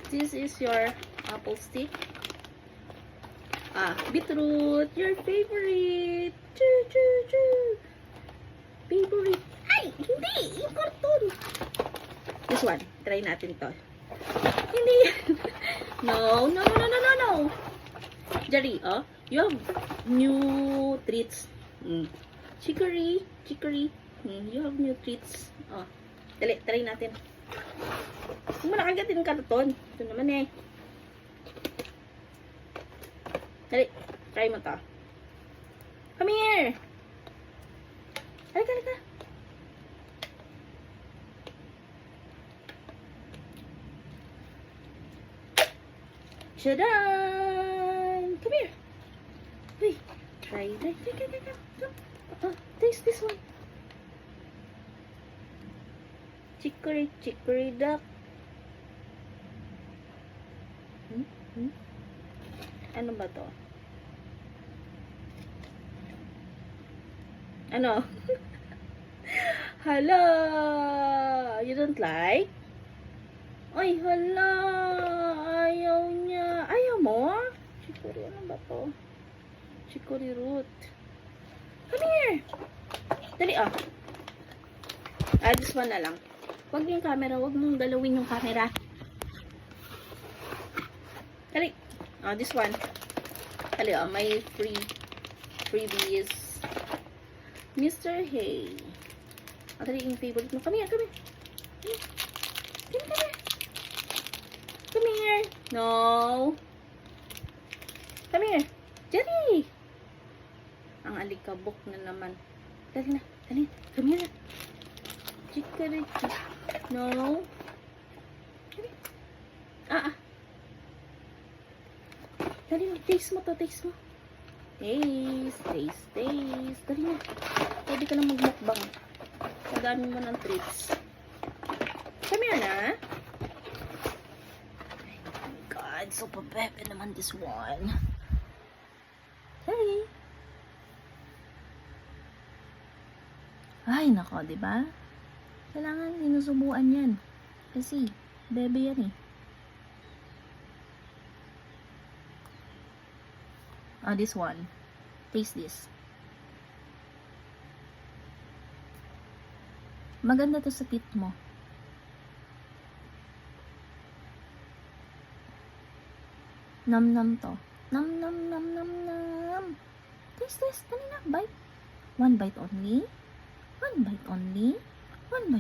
This is your apple stick. Beetroot, your favorite. Choo, choo, choo. Favorite. Ay, hindi. Yung cartoon. This one. Try natin to. Hindi. No, no, no, no, no, no. Jerry, you have new treats. Chicory, chicory. You have new treats. Dali, try natin. Kung nakagatin yung karton. Ito naman eh. Dali, try mo to. Come here. Halika, halika. Shadan! Come here. Hey, try that. Come. Taste this one. Chicory, chicory duck. Ano ba to? Ano? Hala! You don't like? Ay, hala! Ayaw niya. Ayaw mo? Chicory, ano ba to? Chicory root. Come here! Dali, this one na lang. Huwag yung camera. Huwag mong galawin yung camera. Dali. This one. Dali, may freebies. Mr. Hay. Dali, yung favorite mo. Come here, come here. Come here. Come here. No. Come here. Jerry. Ang alikabok na naman. Dali na. Dali. Come here. Chicory. No. Dali na. Taste mo to. Taste mo. Taste. Dali na. Pwede ka na magmukbang. Pagdami mo ng treats. Come here na. Oh my God. So papepe naman this one. Hey. Ay, nako, diba? Kailangan sinusubuan yan. Kasi, bebe yan eh. This one. Taste this. Maganda to sa teeth mo. Nam-nam to. Nam-nam. Taste this. Dali na. Bite. One bite only. One bite only. One bite